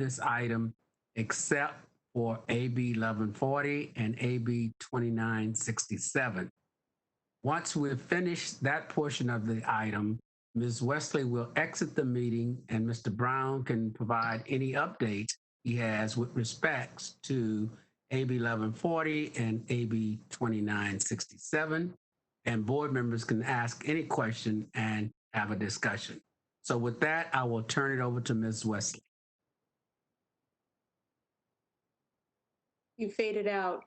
this item except for AB 1140 and AB 2967. Once we've finished that portion of the item, Ms. Wesley will exit the meeting and Mr. Brown can provide any updates he has with respects to AB 1140 and AB 2967. And board members can ask any question and have a discussion. So with that, I will turn it over to Ms. Wesley. You faded out.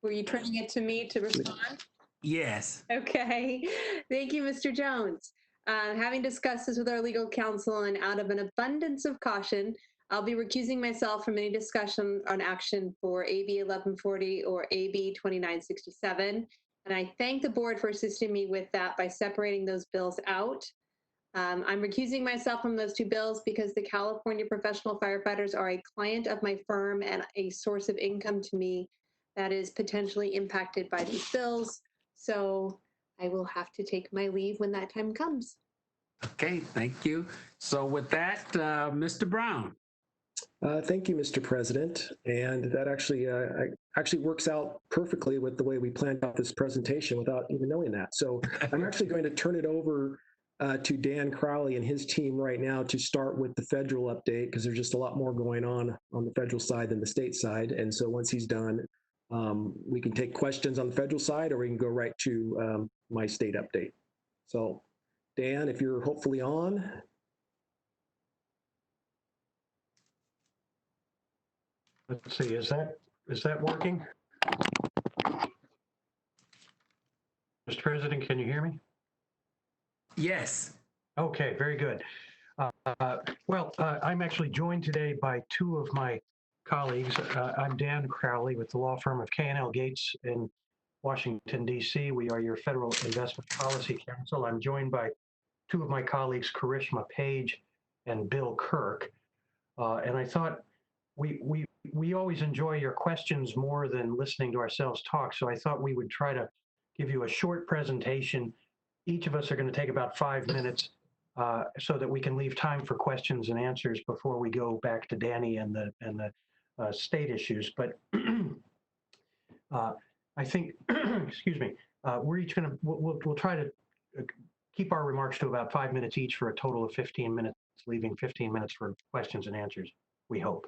Were you turning it to me to respond? Yes. Okay. Thank you, Mr. Jones. Having discussed this with our legal counsel and out of an abundance of caution, I'll be recusing myself from any discussion on action for AB 1140 or AB 2967. And I thank the board for assisting me with that by separating those bills out. I'm recusing myself from those two bills because the California professional firefighters are a client of my firm and a source of income to me that is potentially impacted by these bills. So I will have to take my leave when that time comes. Okay, thank you. So with that, Mr. Brown. Thank you, Mr. President. And that actually works out perfectly with the way we planned out this presentation without even knowing that. So I'm actually going to turn it over to Dan Crowley and his team right now to start with the federal update, because there's just a lot more going on the federal side than the state side. And so once he's done, we can take questions on the federal side, or we can go right to my state update. So Dan, if you're hopefully on. Let's see, is that working? Mr. President, can you hear me? Yes. Okay, very good. I'm actually joined today by two of my colleagues. I'm Dan Crowley with the law firm of K&L Gates in Washington, D.C. We are your Federal Investment Policy Counsel. I'm joined by two of my colleagues, Karishma Page and Bill Kirk. And I thought we always enjoy your questions more than listening to ourselves talk. So I thought we would try to give you a short presentation. Each of us are going to take about 5 minutes so that we can leave time for questions and answers before we go back to Danny and the state issues. But I think, excuse me, we're each going to, we'll try to keep our remarks to about 5 minutes each for a total of 15 minutes, leaving 15 minutes for questions and answers, we hope.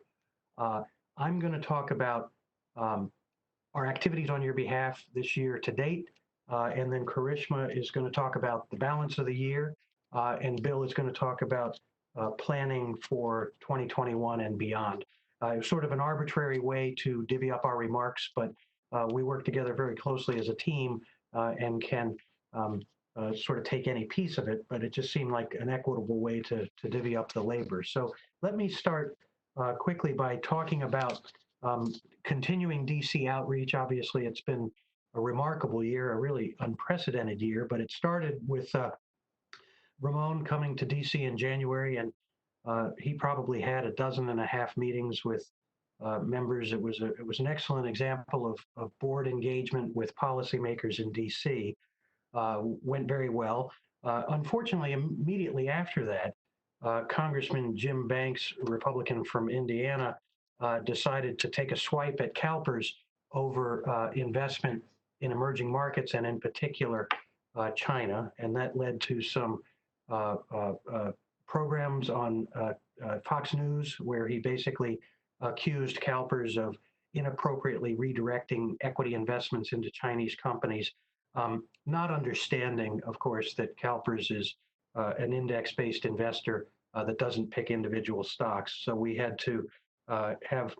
I'm going to talk about our activities on your behalf this year to date, and then Karishma is going to talk about the balance of the year, and Bill is going to talk about planning for 2021 and beyond. It's sort of an arbitrary way to divvy up our remarks, but we work together very closely as a team and can sort of take any piece of it, but it just seemed like an equitable way to divvy up the labor. So let me start quickly by talking about continuing DC outreach. Obviously, it's been a remarkable year, a really unprecedented year, but it started with Ramon coming to DC in January, and he probably had 12.5 meetings with members. It was an excellent example of board engagement with policymakers in DC. Went very well. Unfortunately, immediately after that, Congressman Jim Banks, Republican from Indiana, decided to take a swipe at CalPERS over investment in emerging markets, and in particular, China. And that led to some programs on Fox News, where he basically accused CalPERS of inappropriately redirecting equity investments into Chinese companies, not understanding, of course, that CalPERS is an index-based investor that doesn't pick individual stocks. So we had to have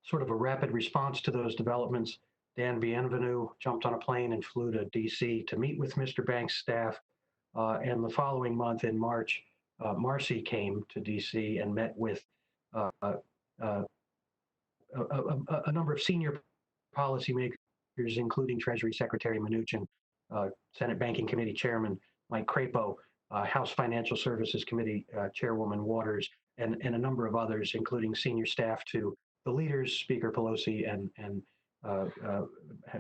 sort of a rapid response to those developments. Dan Bienvenu jumped on a plane and flew to DC to meet with Mr. Banks' staff. And the following month in March, Marcy came to DC and met with a number of senior policymakers, including Treasury Secretary Mnuchin, Senate Banking Committee Chairman Mike Crapo, House Financial Services Committee Chairwoman Waters, and a number of others, including senior staff to the leaders, Speaker Pelosi and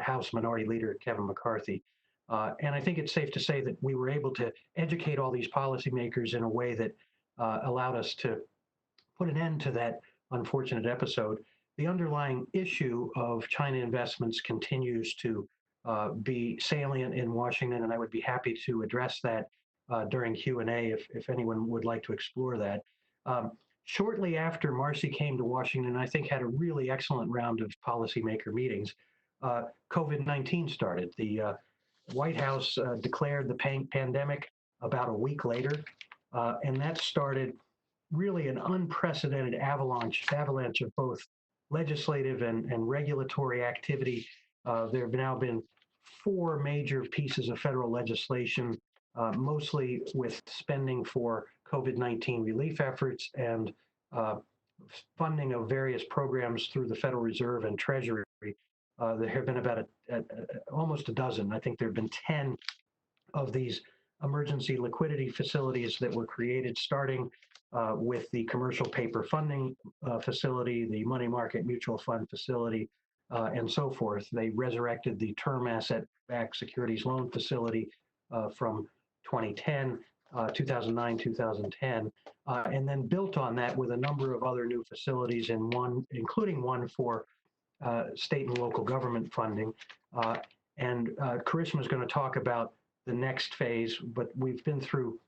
House Minority Leader Kevin McCarthy. And I think it's safe to say that we were able to educate all these policymakers in a way that allowed us to put an end to that unfortunate episode. The underlying issue of China investments continues to be salient in Washington, and I would be happy to address that during Q&A if anyone would like to explore that. Shortly after Marcy came to Washington, I think had a really excellent round of policymaker meetings. COVID-19 started. The White House declared the pandemic about a week later, and that started really an unprecedented avalanche of both legislative and regulatory activity. There have now been 4 major pieces of federal legislation, mostly with spending for COVID-19 relief efforts and funding of various programs through the Federal Reserve and Treasury. There have been about almost a dozen. I think there have been 10 of these emergency liquidity facilities that were created, starting with the commercial paper funding facility, the money market mutual fund facility, and so forth. They resurrected the term asset-backed securities loan facility from 2010, 2009, 2010, and then built on that with a number of other new facilities, including one for state and local government funding. And Karishma is going to talk about the next phase, but we've been through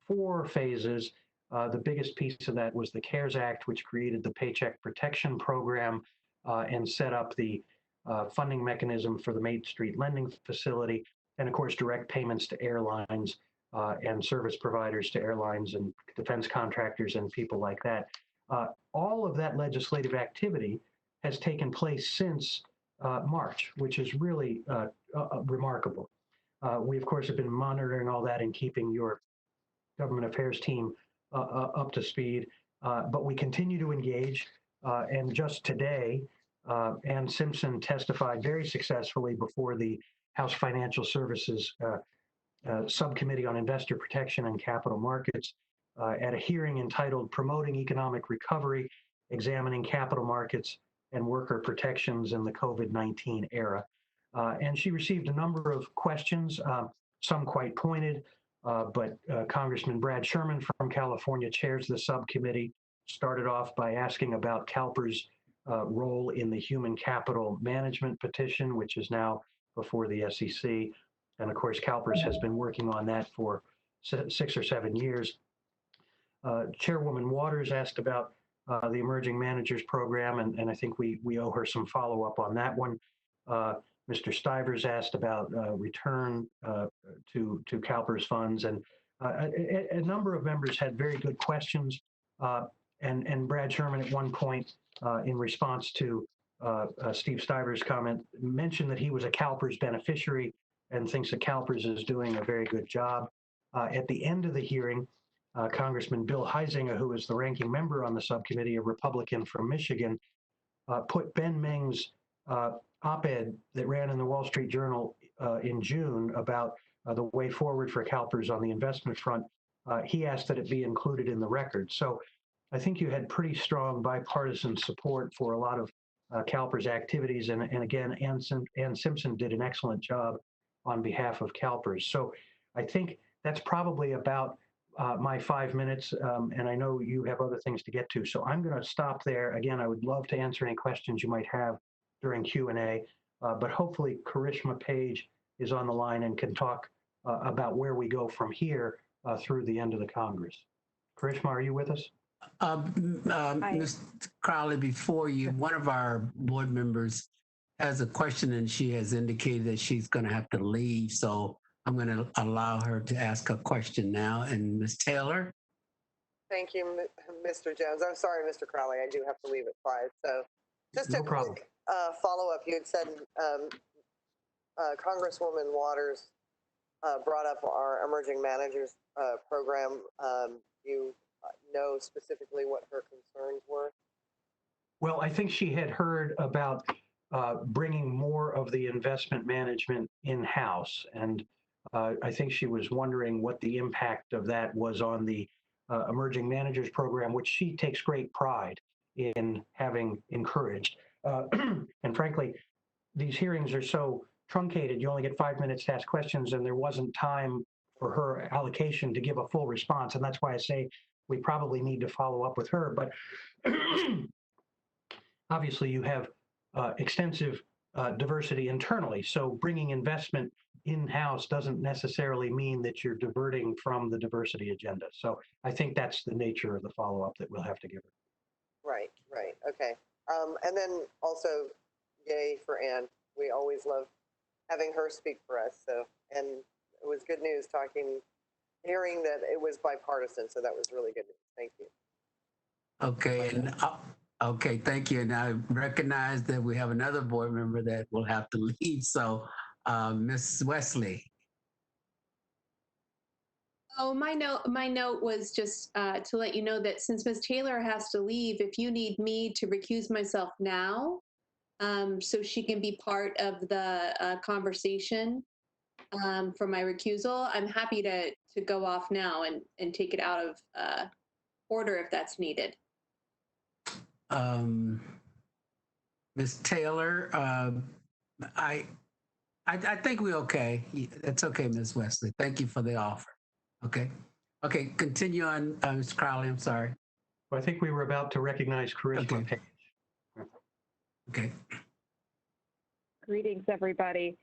4 phases. The biggest piece of that was the CARES Act, which created the Paycheck Protection Program and set up the funding mechanism for the Main Street Lending Facility, and of course, direct payments to airlines and service providers to airlines and defense contractors and people like that. All of that legislative activity has taken place since March, which is really remarkable. We, of course, have been monitoring all that and keeping your government affairs team up to speed, but we continue to engage. And just today, Ann Simpson testified very successfully before the House Financial Services Subcommittee on Investor Protection and Capital Markets at a hearing entitled Promoting Economic Recovery, Examining Capital Markets and Worker Protections in the COVID-19 Era. And she received a number of questions, some quite pointed, but Congressman Brad Sherman from California chairs the subcommittee, started off by asking about CalPERS' role in the human capital management petition, which is now before the SEC. And of course, CalPERS has been working on that for 6 or 7 years. Chairwoman Waters asked about the Emerging Managers Program, and I think we owe her some follow-up on that one. Mr. Stivers asked about return to CalPERS funds, and a number of members had very good questions. And Brad Sherman at one point, in response to Steve Stivers' comment, mentioned that he was a CalPERS beneficiary and thinks that CalPERS is doing a very good job. At the end of the hearing, Congressman Bill Huizenga, who is the ranking member on the subcommittee, a Republican from Michigan, put Ben Meng's op-ed that ran in the Wall Street Journal in June about the way forward for CalPERS on the investment front. He asked that it be included in the record. So I think you had pretty strong bipartisan support for a lot of CalPERS activities. And again, Ann Simpson did an excellent job on behalf of CalPERS. So I think that's probably about my 5 minutes, and I know you have other things to get to. So I'm going to stop there. Again, I would love to answer any questions you might have during Q&A, but hopefully Karishma Page is on the line and can talk about where we go from here through the end of the Congress. Karishma, are you with us? Ms. Crowley, before you, one of our board members has a question, and she has indicated that she's going to have to leave. So I'm going to allow her to ask a question now. And Ms. Taylor? Thank you, Mr. Jones. I'm sorry, Mr. Crowley, I do have to leave at 5. So just No a problem. quick follow-up. You had said Congresswoman Waters brought up our Emerging Managers program. You know specifically what her concerns were? Well, I think she had heard about bringing more of the investment management in-house. And I think she was wondering what the impact of that was on the Emerging Managers Program, which she takes great pride in having encouraged. And frankly, these hearings are so truncated, you only get 5 minutes to ask questions, and there wasn't time for her allocation to give a full response. And that's why I say we probably need to follow up with her. But obviously, you have extensive diversity internally. So bringing investment in-house doesn't necessarily mean that you're diverting from the diversity agenda. So I think that's the nature of the follow-up that we'll have to give her. Right, right. Okay. And then also, yay for Anne. We always love having her speak for us. So, and it was good news hearing that it was bipartisan. So that was really good news. Thank you. Okay, and okay, thank you. And I recognize that we have another board member that will have to leave. So, Ms. Wesley. Oh, my note was just to let you know that since Ms. Taylor has to leave, if you need me to recuse myself now, so she can be part of the conversation for my recusal, I'm happy to go off now and take it out of order if that's needed. Ms. Taylor, I think we're okay. It's okay, Ms. Wesley. Thank you for the offer. Okay. Okay, continue on, Mr. Crowley. I'm sorry. Well, I think we were about to recognize Charisma Page. Okay. Greetings, everybody.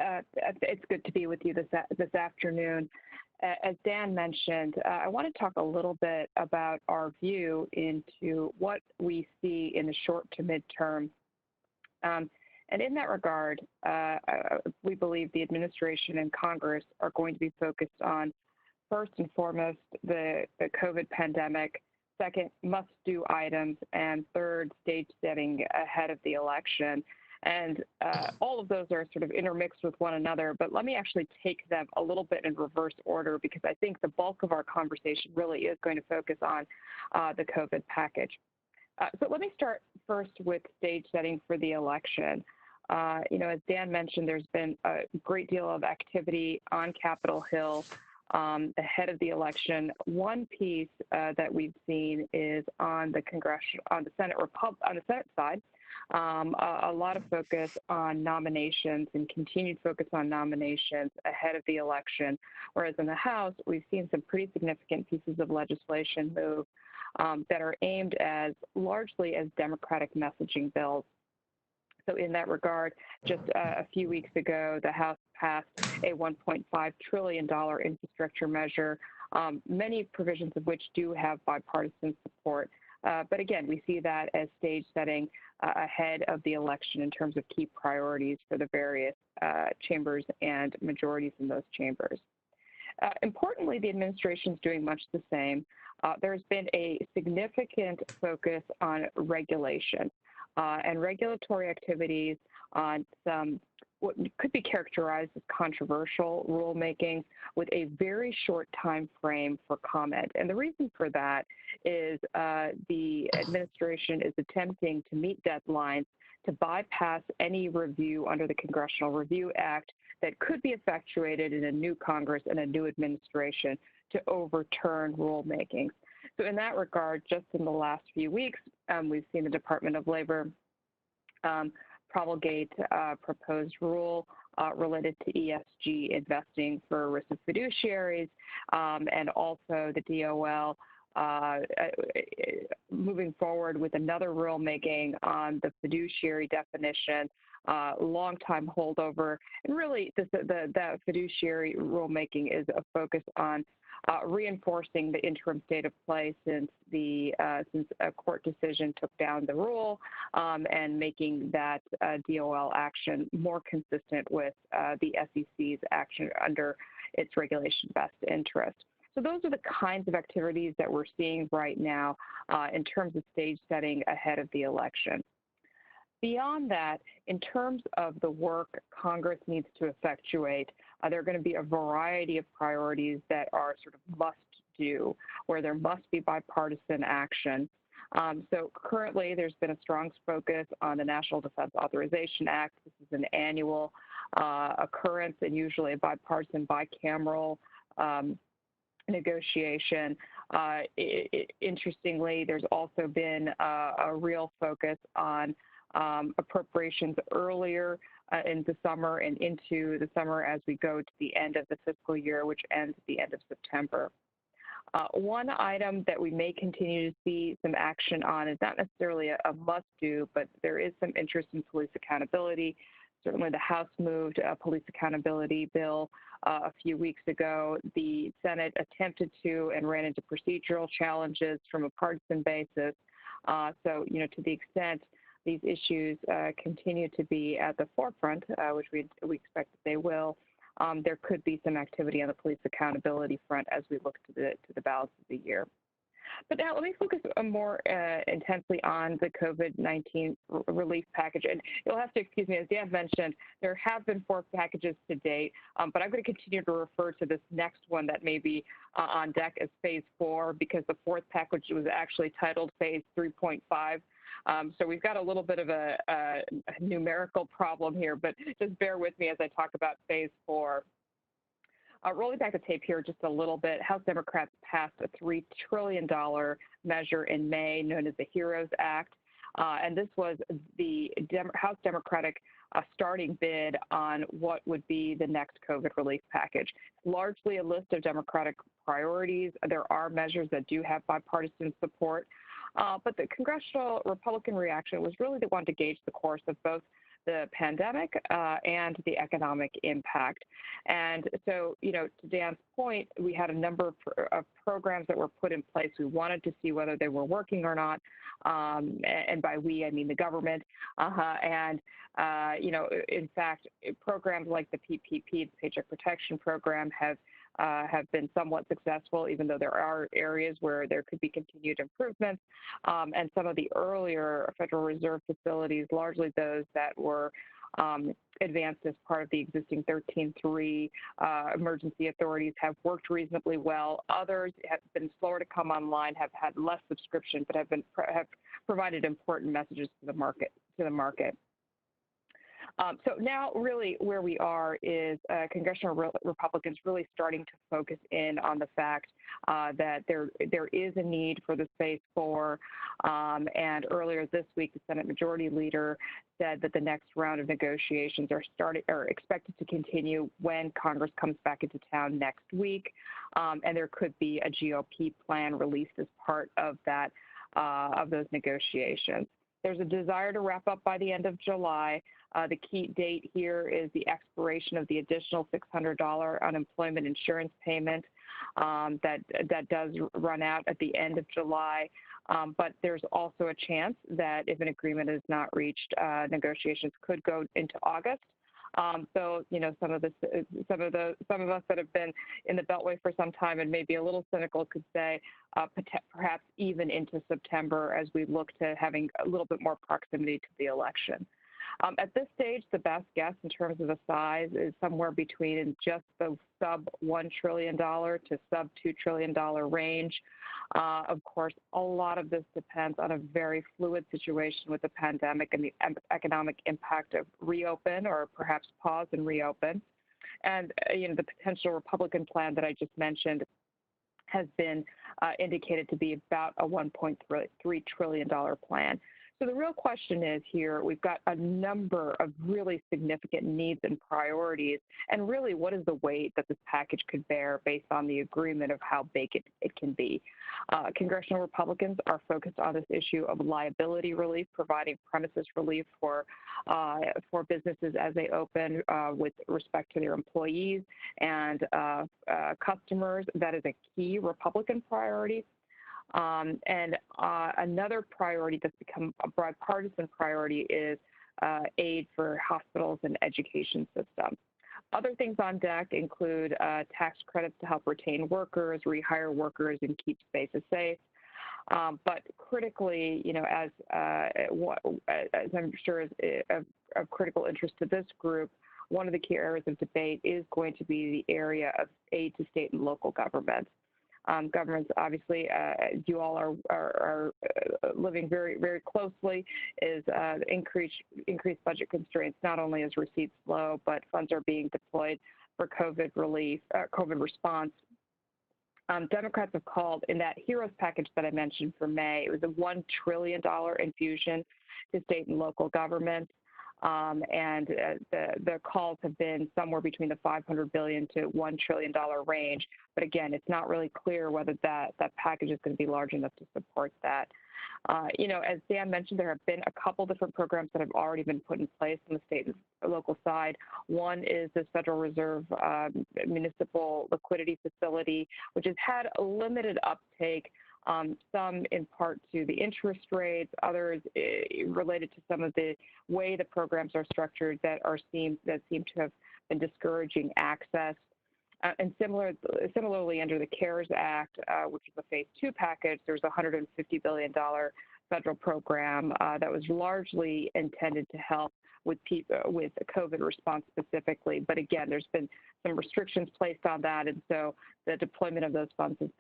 It's good to be with you this afternoon. As Dan mentioned, I want to talk a little bit about our view into what we see in the short to midterm. And in that regard, we believe the administration and Congress are going to be focused on, first and foremost, the COVID pandemic, second, must-do items, and third, stage setting ahead of the election. And all of those are sort of intermixed with one another, but let me actually take them a little bit in reverse order, because I think the bulk of our conversation really is going to focus on the COVID package. So let me start first with stage setting for the election. As Dan mentioned, there's been a great deal of activity on Capitol Hill ahead of the election. One piece that we've seen is on the Senate side. A lot of focus on nominations and continued focus on nominations ahead of the election, whereas in the House, we've seen some pretty significant pieces of legislation move that are aimed largely as Democratic messaging bills. So in that regard, just a few weeks ago, the House passed a $1.5 trillion infrastructure measure, many provisions of which do have bipartisan support. But again, we see that as stage setting ahead of the election in terms of key priorities for the various chambers and majorities in those chambers. Importantly, the administration is doing much the same. There's been a significant focus on regulation and regulatory activities on some what could be characterized as controversial rulemaking with a very short time frame for comment. And the reason for that is the administration is attempting to meet deadlines to bypass any review under the Congressional Review Act that could be effectuated in a new Congress and a new administration to overturn rulemakings. So in that regard, just in the last few weeks, we've seen the Department of Labor promulgate a proposed rule related to ESG investing for risk of fiduciaries, and also the DOL moving forward with another rulemaking on the fiduciary definition, long time holdover. And really, the fiduciary rulemaking is a focus on reinforcing the interim state of play since a court decision took down the rule, and making that DOL action more consistent with the SEC's action under its regulation best interest. So those are the kinds of activities that we're seeing right now in terms of stage setting ahead of the election. Beyond that, in terms of the work Congress needs to effectuate, there are going to be a variety of priorities that are sort of must do, where there must be bipartisan action. So currently, there's been a strong focus on the National Defense Authorization Act. This is an annual occurrence and usually a bipartisan, bicameral negotiation. Interestingly, there's also been a real focus on appropriations earlier in the summer and into the summer as we go to the end of the fiscal year, which ends at the end of September. One item that we may continue to see some action on is not necessarily a must-do, but there is some interest in police accountability. Certainly the House moved a police accountability bill a few weeks ago. The Senate attempted to and ran into procedural challenges from a partisan basis. So, to the extent these issues continue to be at the forefront, which we expect that they will, there could be some activity on the police accountability front as we look to the balance of the year. But now let me focus more intensely on the COVID-19 relief package. And you'll have to excuse me, as Dan mentioned, there have been 4 packages to date, but I'm going to continue to refer to this next one that may be on deck as phase 4, because the 4th package was actually titled phase 3.5. So we've got a little bit of a numerical problem here, but just bear with me as I talk about phase 4. Rolling back the tape here just a little bit, House Democrats passed a $3 trillion measure in May known as the HEROES Act. And this was the House Democratic starting bid on what would be the next COVID relief package. Largely a list of Democratic priorities. There are measures that do have bipartisan support. But the congressional Republican reaction was really the one to gauge the course of both the pandemic and the economic impact. And so, to Dan's point, we had a number of programs that were put in place. We wanted to see whether they were working or not. And by we, I mean the government. In fact, programs like the PPP, the Paycheck Protection Program, have been somewhat successful, even though there are areas where there could be continued improvements. And some of the earlier Federal Reserve facilities, largely those that were advanced as part of the existing 13.3 emergency authorities, have worked reasonably well. Others have been slower to come online, have had less subscription, but have provided important messages to the market. So now really where we are is congressional Republicans really starting to focus in on the fact that there is a need for this phase 4. And earlier this week, the Senate Majority Leader said that the next round of negotiations are expected to continue when Congress comes back into town next week. And there could be a GOP plan released as part of that of those negotiations. There's a desire to wrap up by the end of July. The key date here is the expiration of the additional $600 unemployment insurance payment that does run out at the end of July. But there's also a chance that if an agreement is not reached, negotiations could go into August. So, some of us that have been in the Beltway for some time and maybe a little cynical could say perhaps even into September as we look to having a little bit more proximity to the election. At this stage, the best guess in terms of the size is somewhere between just the sub $1 trillion to sub $2 trillion range. Of course, a lot of this depends on a very fluid situation with the pandemic and the economic impact of reopen or perhaps pause and reopen. And the potential Republican plan that I just mentioned has been indicated to be about a $1.3 trillion plan. So the real question is here, we've got a number of really significant needs and priorities, and really what is the weight that this package could bear based on the agreement of how big it can be. Congressional Republicans are focused on this issue of liability relief, providing premises relief for businesses as they open with respect to their employees and customers. That is a key Republican priority. Another priority that's become a bipartisan priority is aid for hospitals and education systems. Other things on deck include tax credits to help retain workers, rehire workers, and keep spaces safe. But critically, as I'm sure is of critical interest to this group, one of the key areas of debate is going to be the area of aid to state and local governments. Governments, obviously, you all are living very, very closely, is increased budget constraints, not only as receipts slow, but funds are being deployed for COVID relief, COVID response. Democrats have called in that HEROES package that I mentioned for May, it was a $1 trillion infusion to state and local governments. And the calls have been somewhere between the $500 billion to $1 trillion range. But again, it's not really clear whether that package is going to be large enough to support that. As Dan mentioned, there have been a couple different programs that have already been put in place on the state and local side. One is the Federal Reserve Municipal Liquidity Facility, which has had a limited uptake, some in part to the interest rates, others related to some of the way the programs are structured that seem to have been discouraging access. And similarly, under the CARES Act, which is a Phase 2 package, there's a $150 billion federal program that was largely intended to help with COVID response specifically. But again, there's been some restrictions placed on that, and so the deployment of those funds has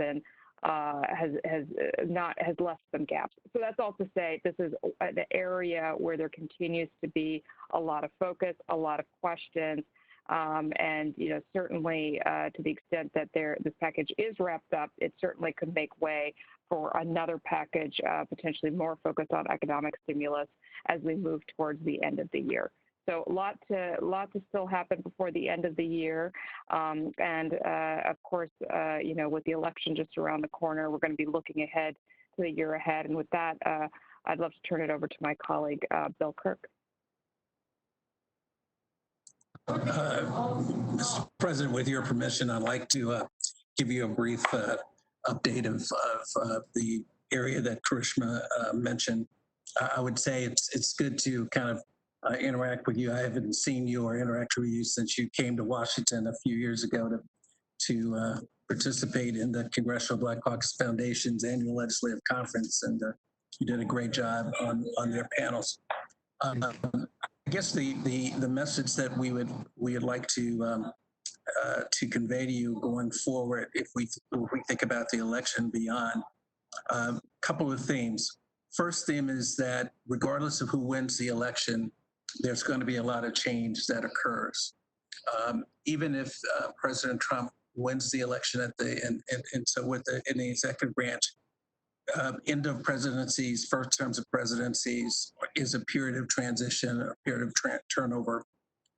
left some gaps. So that's all to say this is an area where there continues to be a lot of focus, a lot of questions. And certainly to the extent that this package is wrapped up, it certainly could make way for another package, potentially more focused on economic stimulus as we move towards the end of the year. So a lot to still happen before the end of the year. And of course, with the election just around the corner, we're going to be looking ahead to the year ahead. And with that, I'd love to turn it over to my colleague, Bill Kirk. Mr. President, with your permission, I'd like to give you a brief update of the area that Karishma mentioned. I would say it's good to kind of interact with you. I haven't seen you or interacted with you since you came to Washington a few years ago to participate in the Congressional Black Caucus Foundation's annual legislative conference, and you did a great job on their panels. I guess the message that we would like to convey to you going forward, if we think about the election beyond, a couple of themes. First theme is that regardless of who wins the election, there's going to be a lot of change that occurs. Even if President Trump wins the election in the executive branch, end of presidencies, first terms of presidencies is a period of transition, a period of turnover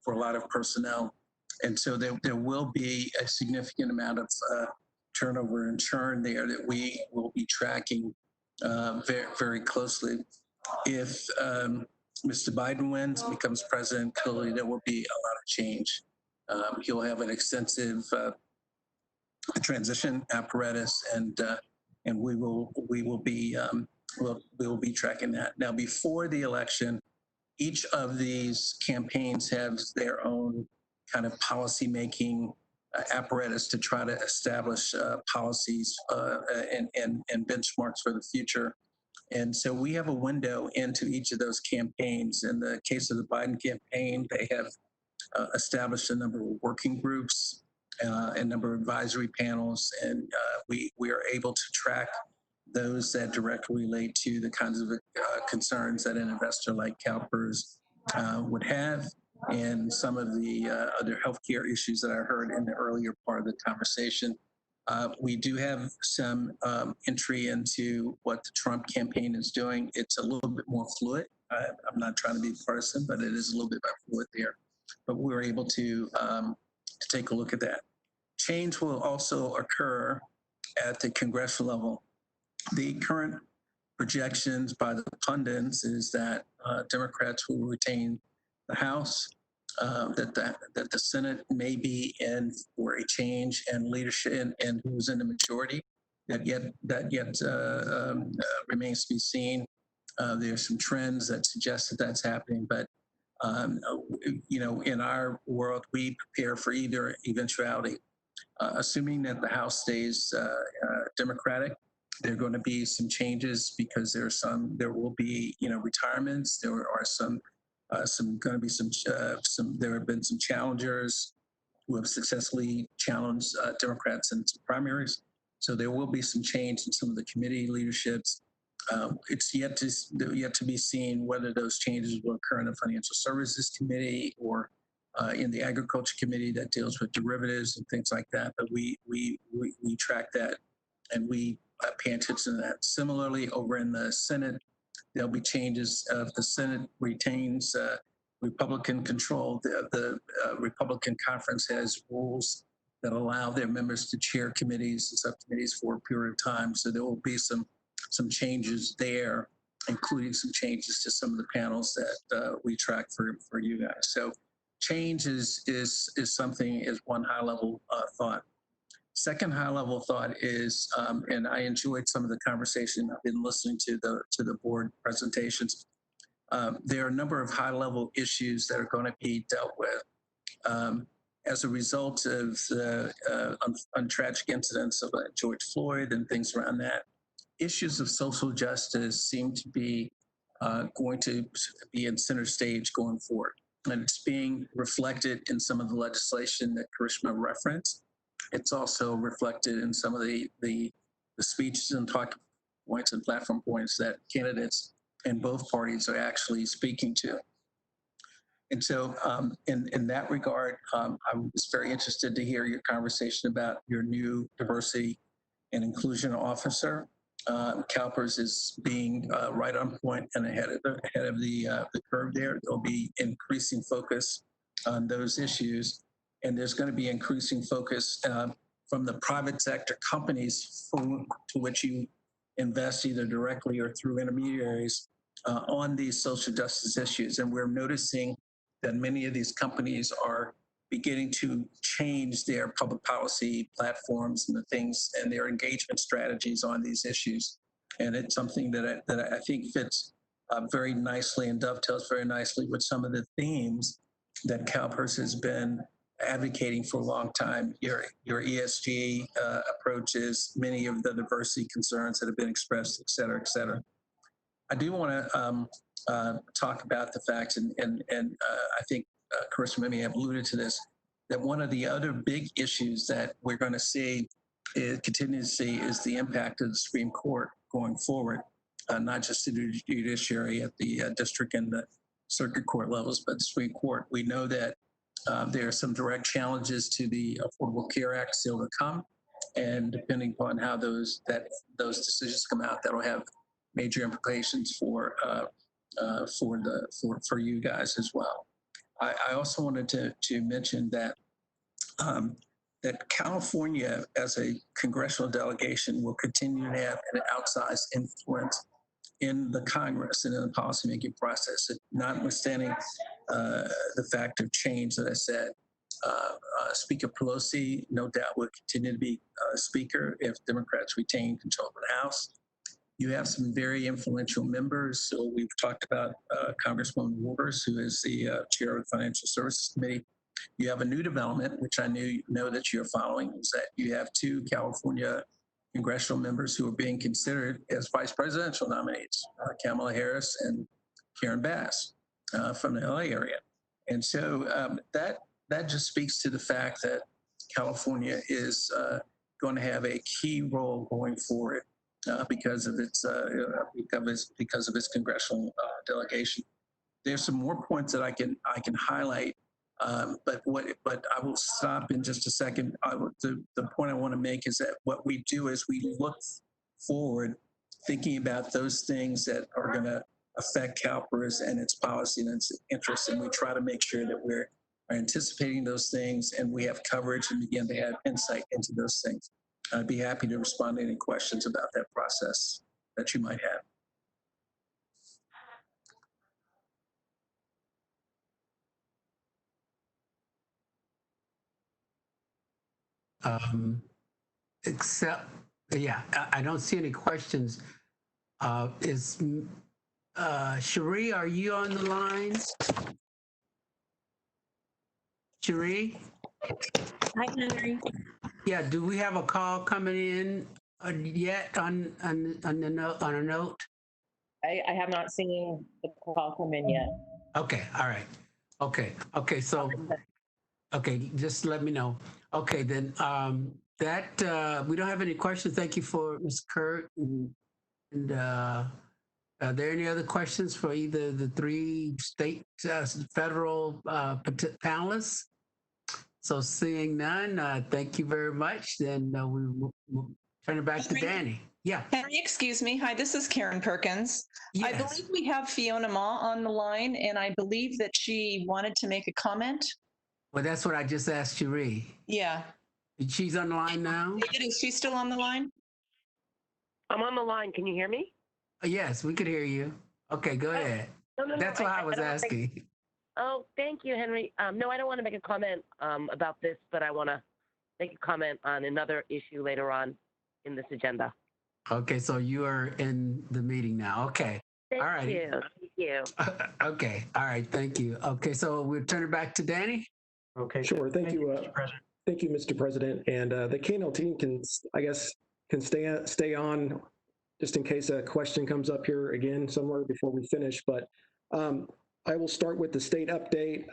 for a lot of personnel. And so there will be a significant amount of turnover and churn there that we will be tracking very, very closely. If Mr. Biden wins, becomes president, clearly there will be a lot of change. He'll have an extensive transition apparatus, and we will be tracking that. Now, before the election, each of these campaigns has their own kind of policy making apparatus to try to establish policies and benchmarks for the future. And so we have a window into each of those campaigns. In the case of the Biden campaign, they have established a number of working groups, a number of advisory panels, and we are able to track those that directly relate to the kinds of concerns that an investor like CalPERS would have, and some of the other healthcare issues that I heard in the earlier part of the conversation. We do have some entry into what the Trump campaign is doing. It's a little bit more fluid. I'm not trying to be partisan, but it is a little bit more fluid there. But we're able to take a look at that. Change will also occur at the congressional level. The current projections by the pundits is that Democrats will retain the House, that the Senate may be in for a change in leadership and who's in the majority. That yet remains to be seen. There's some trends that suggest that that's happening, but in our world, we prepare for either eventuality. Assuming that the House stays Democratic, there are going to be some changes because there will be retirements. There are there have been some challengers who have successfully challenged Democrats in some primaries. So there will be some change in some of the committee leaderships. It's yet to be seen whether those changes will occur in the Financial Services Committee or in the Agriculture Committee that deals with derivatives and things like that. But we track that and we pay attention to that. Similarly, over in the Senate, there'll be changes if the Senate retains Republican control. The Republican conference has rules that allow their members to chair committees and subcommittees for a period of time. So there will be some changes there, including some changes to some of the panels that we track for you guys. So change is something, is one high level thought. Second high level thought is, and I enjoyed some of the conversation. I've been listening to the board presentations. There are a number of high level issues that are going to be dealt with as a result of the tragic incidents of George Floyd and things around that. Issues of social justice seem to be going to be in center stage going forward. And it's being reflected in some of the legislation that Karishma referenced. It's also reflected in some of the speeches and talking points and platform points that candidates in both parties are actually speaking to. And so in that regard, I was very interested to hear your conversation about your new diversity and inclusion officer. CalPERS is being right on point and ahead of the curve there. There'll be increasing focus on those issues. And there's going to be increasing focus from the private sector companies to which you invest either directly or through intermediaries on these social justice issues. And we're noticing that many of these companies are beginning to change their public policy platforms and the things and their engagement strategies on these issues. And it's something that I think fits very nicely and dovetails very nicely with some of the themes that CalPERS has been advocating for a long time. Your ESG approaches, many of the diversity concerns that have been expressed, et cetera, et cetera. I do want to talk about the fact, and I think Karishma may have alluded to this, that one of the other big issues that we're going to see, continue to see, is the impact of the Supreme Court going forward, not just the judiciary at the district and the circuit court levels, but the Supreme Court. We know that there are some direct challenges to the Affordable Care Act still to come, and depending upon how those decisions come out, that'll have major implications for you guys as well. I also wanted to mention that that California, as a congressional delegation, will continue to have an outsized influence in the Congress and in the policymaking process, notwithstanding the fact of change that I said. Speaker Pelosi, no doubt, will continue to be Speaker if Democrats retain control of the House. You have some very influential members. So we've talked about Congresswoman Waters, who is the chair of the Financial Services Committee. You have a new development, which I know that you're following, is that you have two California congressional members who are being considered as vice presidential nominees, Kamala Harris and Karen Bass from the LA area. And so that just speaks to the fact that California is going to have a key role going forward because of its congressional delegation. There's some more points that I can highlight, but I will stop in just a second. The point I want to make is that what we do is we look forward, thinking about those things that are going to affect CalPERS and its policy and its interests, and we try to make sure that we're anticipating those things and we have coverage and begin to have insight into those things. I'd be happy to respond to any questions about that process that you might have. Except, yeah, I don't see any questions. Cherie, are you on the line? Cherie? Hi, Henry. Yeah, do we have a call coming in yet on a note? I have not seen the call come in yet. Okay, all right. Okay, so, okay, just let me know. Okay, then we don't have any questions. Thank you for Ms. Kurt. And are there any other questions for either the three state, federal panelists? So seeing none, thank you very much. Then we'll turn it back to Danny. Yeah. Henry, excuse me. Hi, this is Karen Perkins. I Yes. believe we have Fiona Ma on the line, and I believe that she wanted to make a comment. Well, that's what I just asked Cherie. Yeah. She's on the line now? David, is she still on the line? I'm on the line. Can you hear me? Yes, we could hear you. Okay, go ahead. No. That's why I was don't wanna asking. Oh, thank you, Henry. No, I don't want to make a comment about this, but I want to make a comment on another issue later on in this agenda. Okay, so you are in the meeting now. Okay. Thank All right. you. Thank you. Okay. All right. Thank you. Okay, so we'll turn it back to Danny. Okay. Sure. Thank you, Mr. President. thank you, Mr. President. And the KNL team can, I guess, can stay on just in case a question comes up here again somewhere before we finish. But I will start with the state update.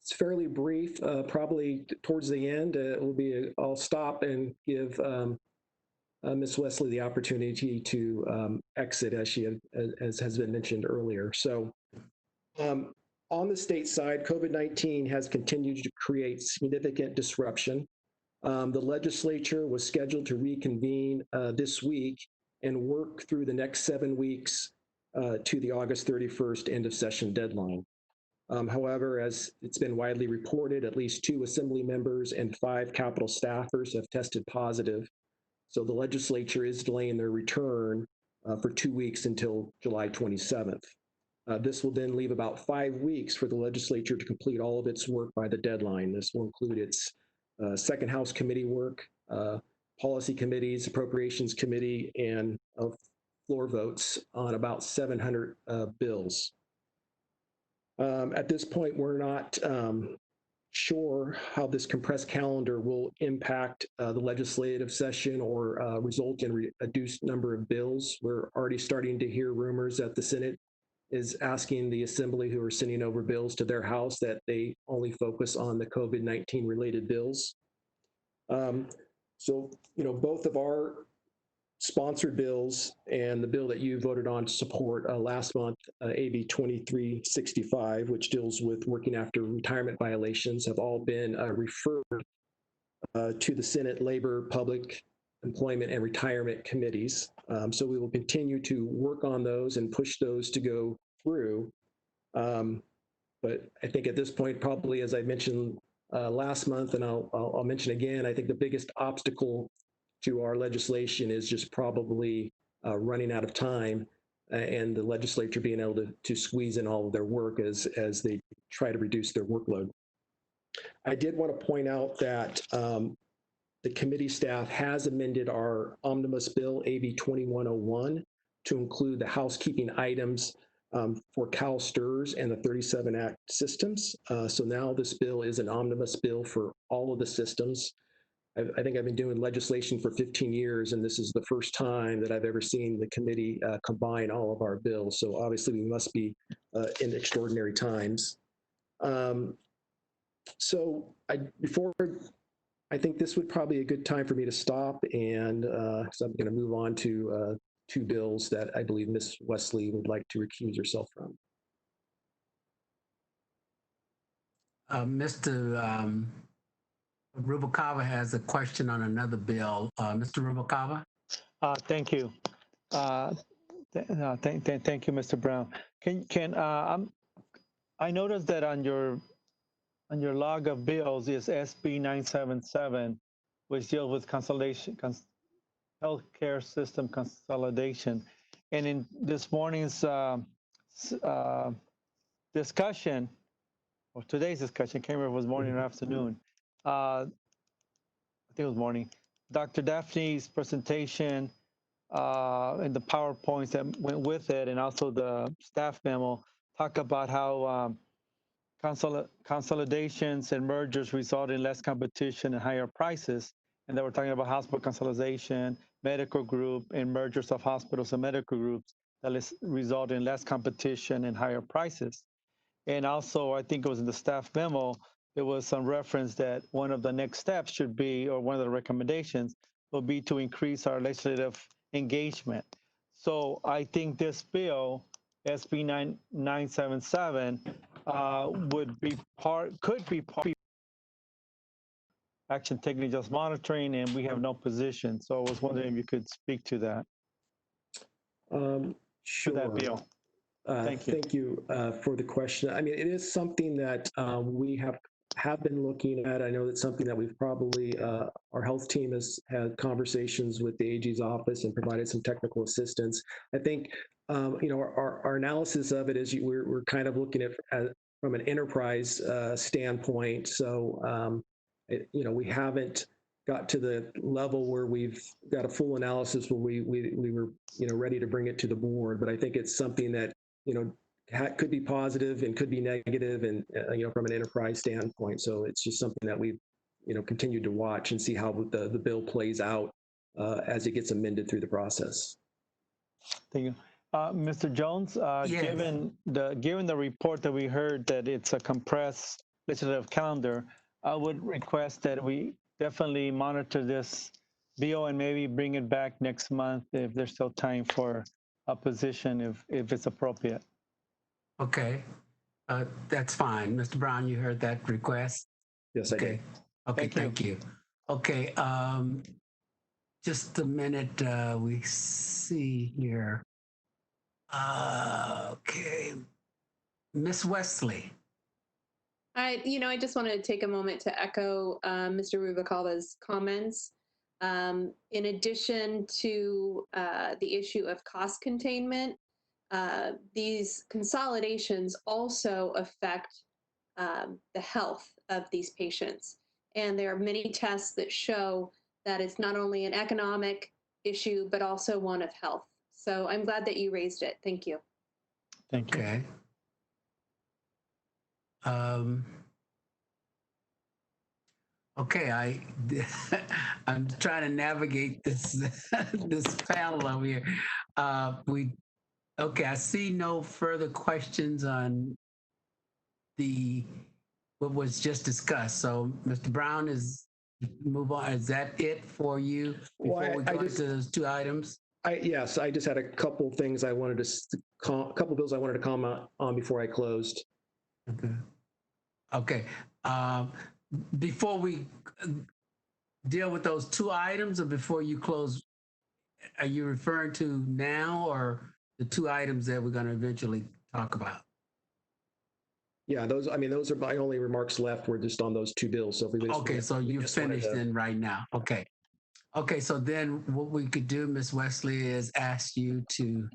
It's fairly brief. Probably towards the end, I'll stop and give Ms. Wesley the opportunity to exit, as has been mentioned earlier. So on the state side, COVID-19 has continued to create significant disruption. The legislature was scheduled to reconvene this week and work through the next 7 weeks to the August 31st end of session deadline. However, as it's been widely reported, at least 2 assembly members and 5 Capitol staffers have tested positive. So the legislature is delaying their return for 2 weeks until July 27th. This will then leave about 5 weeks for the legislature to complete all of its work by the deadline. This will include its second House committee work, policy committees, appropriations committee, and floor votes on about 700 bills. At this point, we're not sure how this compressed calendar will impact the legislative session or result in a reduced number of bills. We're already starting to hear rumors that the Senate is asking the Assembly, who are sending over bills to their House, that they only focus on the COVID-19 related bills. So, both of our sponsored bills and the bill that you voted on to support last month, AB 2365, which deals with working after retirement violations, have all been referred to the Senate Labor, Public Employment, and Retirement Committees. So we will continue to work on those and push those to go through. But I think at this point, probably, as I mentioned last month, and I'll mention again, I think the biggest obstacle to our legislation is just probably running out of time and the legislature being able to squeeze in all of their work as they try to reduce their workload. I did want to point out that the committee staff has amended our omnibus bill, AB 2101, to include the housekeeping items for CalSTRS and the 37 Act systems. So now this bill is an omnibus bill for all of the systems. I think I've been doing legislation for 15 years, and this is the first time that I've ever seen the committee combine all of our bills. So obviously we must be in extraordinary times. So I think this would probably be a good time for me to stop, and so I'm going to move on to 2 bills that I believe Ms. Wesley would like to recuse herself from. Mr. Rubalcaba has a question on another bill. Mr. Rubalcaba? Thank you. Thank you, Mr. Brown. I noticed that on your log of bills is SB 977, which deals with healthcare system consolidation. And in this morning's discussion, or today's discussion, I can't remember if it was morning or afternoon, I think it was morning, Dr. Daphne's presentation and the PowerPoints that went with it, and also the staff memo, talk about how consolidations and mergers result in less competition and higher prices. And they were talking about hospital consolidation, medical group, and mergers of hospitals and medical groups that result in less competition and higher prices. And also, I think it was in the staff memo, there was some reference that one of the next steps should be, or one of the recommendations will be, to increase our legislative engagement. So I think this bill, SB 977, could be part action taken, just monitoring, and we have no position. So I was wondering if you could speak to that. for Sure. that bill? Thank you. Thank you for the question. I mean, it is something that we have been looking at. I know that's something that we've probably, our health team has had conversations with the AG's office and provided some technical assistance. I think, our analysis of it is we're kind of looking at from an enterprise standpoint. So, we haven't got to the level where we've got a full analysis where we were, ready to bring it to the board. But I think it's something that, could be positive and could be negative, and from an enterprise standpoint. So it's just something that we've continued to watch and see how the bill plays out as it gets amended through the process. Thank you. Mr. Jones, Yes. given the report that we heard that it's a compressed legislative calendar, I would request that we definitely monitor this bill and maybe bring it back next month if there's still time for opposition, if it's appropriate. Okay, that's fine. Mr. Brown, you heard that request? Yes, I did. Okay, okay, thank you. Okay, just a minute, we see here. Okay, Miss Wesley. I just wanted to take a moment to echo Mr. Rubalcaba's comments. In addition to the issue of cost containment, these consolidations also affect the health of these patients. And there are many tests that show that it's not only an economic issue, but also one of health. So I'm glad that you raised it. Thank you. Thank you. Okay. Okay, I'm trying to navigate this this panel over here. Okay, I see no further questions on what was just discussed. So, Mr. Brown, move on. Is that it for you before we go into those two items? Yes, I just had a couple things I wanted to, couple bills I wanted to comment on before I closed. Okay. Before we deal with those two items, or before you close, are you referring to now or the two items that we're going to eventually talk about? Yeah, those are my only remarks left were just on those two bills. So if we would okay, so you're finished then right now. Okay. Okay, so then what we could do, Miss Wesley, is ask you to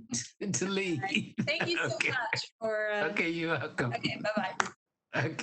leave. Thank you so much for. Okay, you're welcome. Okay, bye-bye. Okay.